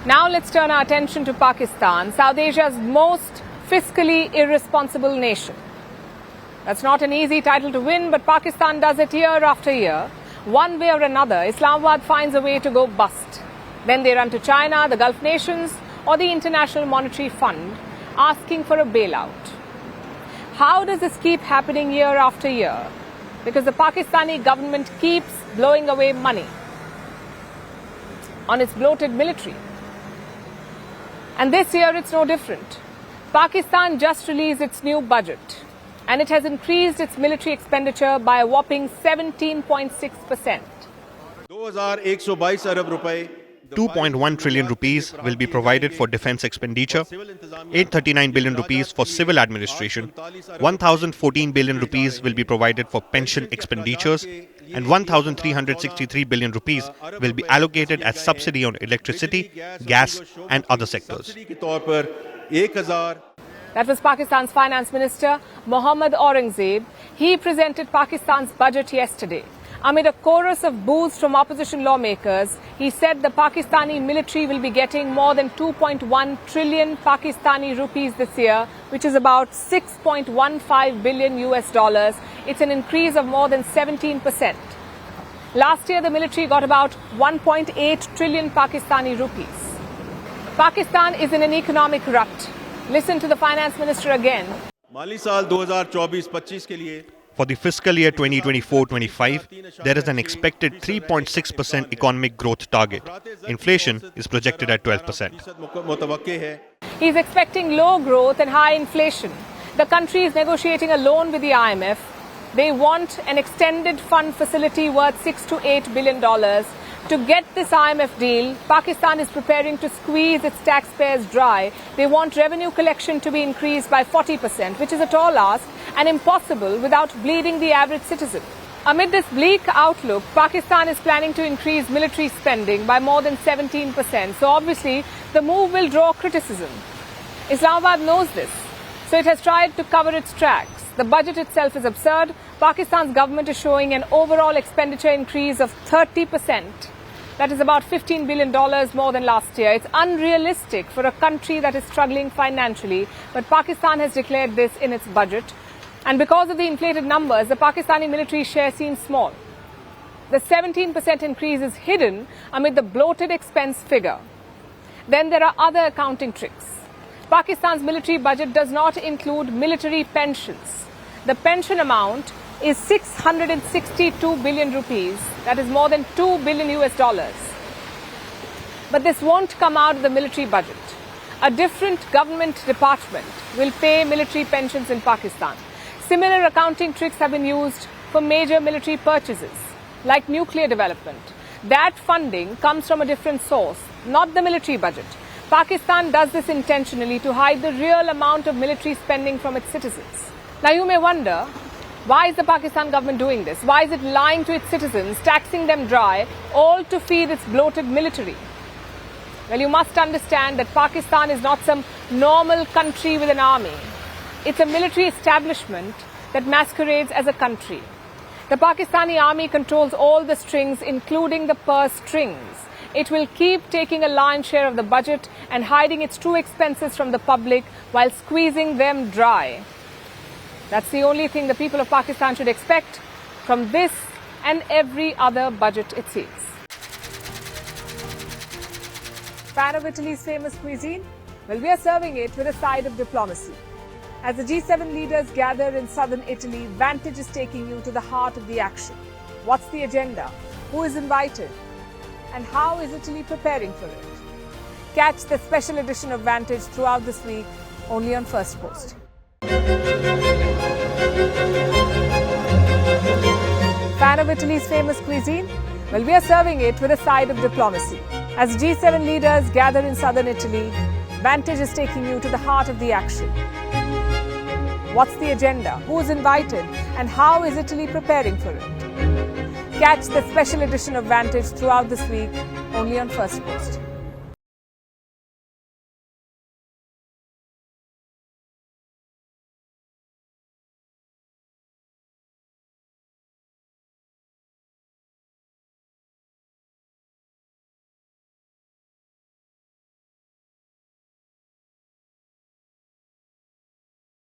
Now let's turn our attention to Pakistan, South Asia's most fiscally irresponsible nation. That's not an easy title to win, but Pakistan does it year after year. One way or another, Islamabad finds a way to go bust. Then they run to China, the Gulf nations, or the International Monetary Fund, asking for a bailout. How does this keep happening year after year? Because the Pakistani government keeps blowing away money on its bloated military. And this year it's no different. Pakistan just released its new budget, and it has increased its military expenditure by a whopping 17.6%. 2.1 trillion rupees will be provided for defense expenditure, 839 billion rupees for civil administration, 1,014 billion rupees will be provided for pension expenditures, and 1,363 billion rupees will be allocated as subsidy on electricity, gas, and other sectors. That was Pakistan's Finance Minister, Mohammad Aurangzeb. He presented Pakistan's budget yesterday. Amid a chorus of boos from opposition lawmakers, he said the Pakistani military will be getting more than 2.1 trillion Pakistani rupees this year, which is about 6.15 billion US dollars. It's an increase of more than 17%. Last year, the military got about 1.8 trillion Pakistani rupees. Pakistan is in an economic rut. Listen to the finance minister again. For the fiscal year 2024-25, there is an expected 3.6% economic growth target. Inflation is projected at 12%. He's expecting low growth and high inflation. The country is negotiating a loan with the IMF. They want an extended fund facility worth $6 to $8 billion. To get this IMF deal, Pakistan is preparing to squeeze its taxpayers dry. They want revenue collection to be increased by 40%, which is a tall ask and impossible without bleeding the average citizen. Amid this bleak outlook, Pakistan is planning to increase military spending by more than 17%. So obviously, the move will draw criticism. Islamabad knows this, so it has tried to cover its tracks. The budget itself is absurd. Pakistan's government is showing an overall expenditure increase of 30%. That is about $15 billion more than last year. It's unrealistic for a country that is struggling financially, but Pakistan has declared this in its budget. And because of the inflated numbers, the Pakistani military share seems small. The 17% increase is hidden amid the bloated expense figure. Then there are other accounting tricks. Pakistan's military budget does not include military pensions. The pension amount is 662 billion rupees. That is more than 2 billion US dollars. But this won't come out of the military budget. A different government department will pay military pensions in Pakistan. Similar accounting tricks have been used for major military purchases, like nuclear development. That funding comes from a different source, not the military budget. Pakistan does this intentionally to hide the real amount of military spending from its citizens. Now you may wonder, why is the Pakistan government doing this? Why is it lying to its citizens, taxing them dry, all to feed its bloated military? Well, you must understand that Pakistan is not some normal country with an army. It's a military establishment that masquerades as a country. The Pakistani army controls all the strings, including the purse strings. It will keep taking a lion's share of the budget and hiding its true expenses from the public while squeezing them dry. That's the only thing the people of Pakistan should expect from this and every other budget it sees. Fan of Italy's famous cuisine? Well, we are serving it with a side of diplomacy. As the G7 leaders gather in southern Italy, Vantage is taking you to the heart of the action. What's the agenda? Who is invited? And how is Italy preparing for it? Catch the special edition of Vantage throughout this week, only on First Post. Fan of Italy's famous cuisine? Well, we are serving it with a side of diplomacy. As G7 leaders gather in southern Italy, Vantage is taking you to the heart of the action. What's the agenda? Who is invited? And how is Italy preparing for it? Catch the special edition of Vantage throughout this week, only on First Post.